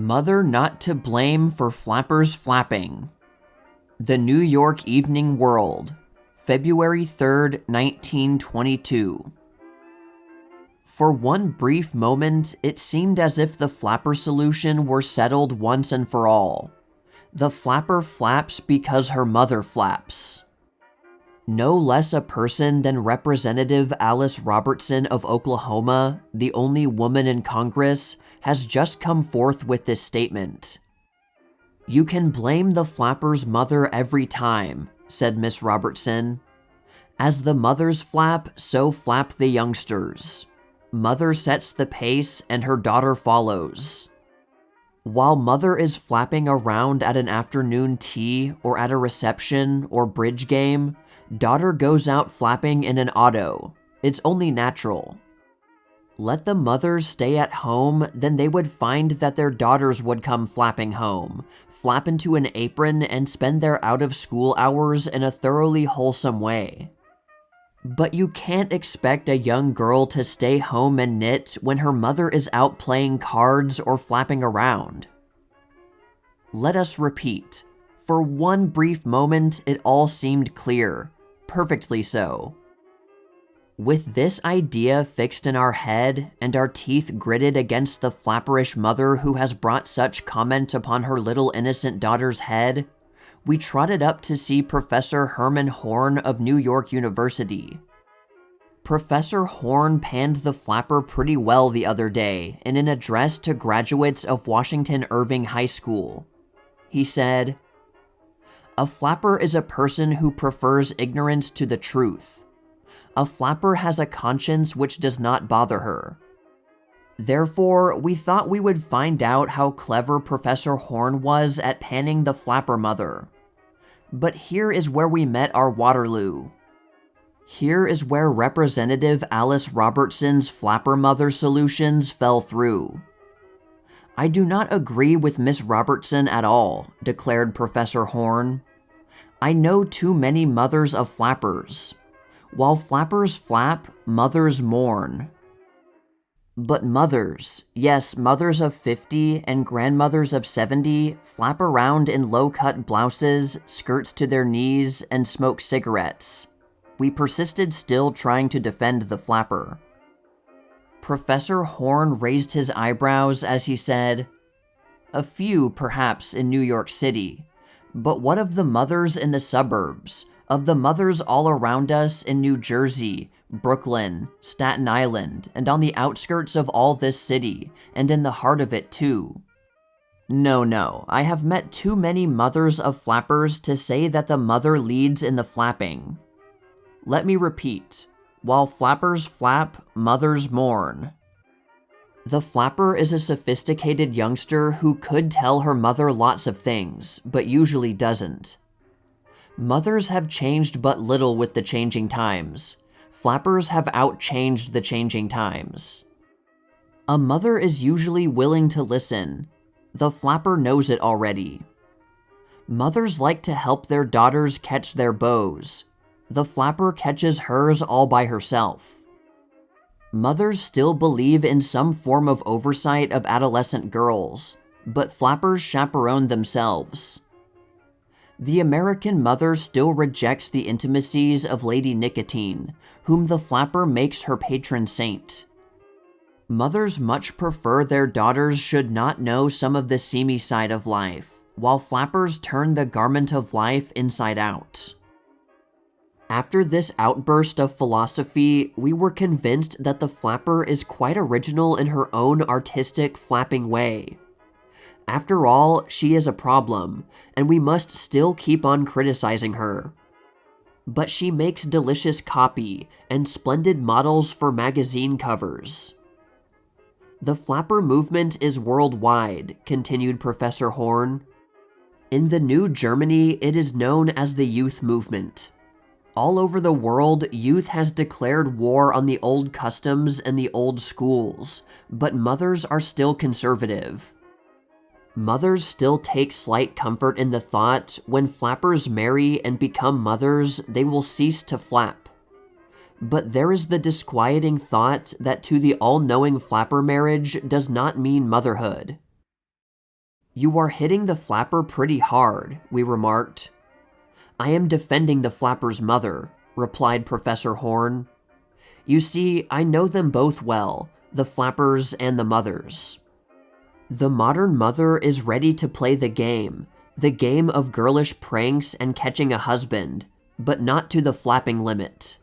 Mother not to blame for flappers flapping. The New York Evening World, February 3rd, 1922. For one brief moment, it seemed as if the flapper solution were settled once and for all. The flapper flaps because her mother flaps. No less a person than Representative Alice Robertson of Oklahoma, the only woman in Congress, has just come forth with this statement. "You can blame the flapper's mother every time," said Miss Robertson. "As the mothers flap, so flap the youngsters. Mother sets the pace and her daughter follows. While mother is flapping around at an afternoon tea or at a reception or bridge game, daughter goes out flapping in an auto. It's only natural. Let the mothers stay at home, then they would find that their daughters would come flapping home, flap into an apron, and spend their out-of-school hours in a thoroughly wholesome way. But you can't expect a young girl to stay home and knit when her mother is out playing cards or flapping around." Let us repeat. For one brief moment, it all seemed clear. Perfectly so. With this idea fixed in our head and our teeth gritted against the flapperish mother who has brought such comment upon her little innocent daughter's head, we trotted up to see Professor Herman Horn of New York University. Professor Horn panned the flapper pretty well the other day in an address to graduates of Washington Irving High School. He said, "A flapper is a person who prefers ignorance to the truth. A flapper has a conscience which does not bother her. Therefore, we thought we would find out how clever Professor Horn was at panning the flapper mother. But here is where we met our Waterloo. Here is where Representative Alice Robertson's flapper mother solutions fell through." "I do not agree with Miss Robertson at all," declared Professor Horn. "I know too many mothers of flappers. While flappers flap, mothers mourn. But mothers, yes, mothers of 50 and grandmothers of 70, flap around in low-cut blouses, skirts to their knees, and smoke cigarettes." We persisted, still trying to defend the flapper. Professor Horn raised his eyebrows as he said, "A few, perhaps, in New York City. But what of the mothers in the suburbs? Of the mothers all around us in New Jersey, Brooklyn, Staten Island, and on the outskirts of all this city, and in the heart of it too? No, I have met too many mothers of flappers to say that the mother leads in the flapping. Let me repeat. While flappers flap, mothers mourn. The flapper is a sophisticated youngster who could tell her mother lots of things, but usually doesn't. Mothers have changed but little with the changing times. Flappers have outchanged the changing times. A mother is usually willing to listen. The flapper knows it already. Mothers like to help their daughters catch their bows. The flapper catches hers all by herself. Mothers still believe in some form of oversight of adolescent girls, but flappers chaperone themselves. The American mother still rejects the intimacies of Lady Nicotine, whom the flapper makes her patron saint. Mothers much prefer their daughters should not know some of the seamy side of life, while flappers turn the garment of life inside out. After this outburst of philosophy, we were convinced that the flapper is quite original in her own artistic, flapping way. After all, she is a problem, and we must still keep on criticizing her. But she makes delicious copy and splendid models for magazine covers. The flapper movement is worldwide, continued Professor Horn. In the New Germany, it is known as the youth movement. All over the world, youth has declared war on the old customs and the old schools, but mothers are still conservative. Mothers still take slight comfort in the thought, when flappers marry and become mothers, they will cease to flap. But there is the disquieting thought that to the all-knowing flapper marriage does not mean motherhood. "You are hitting the flapper pretty hard," we remarked. "I am defending the flapper's mother," replied Professor Horn. "You see, I know them both well, the flappers and the mothers. The modern mother is ready to play the game of girlish pranks and catching a husband, but not to the flapping limit.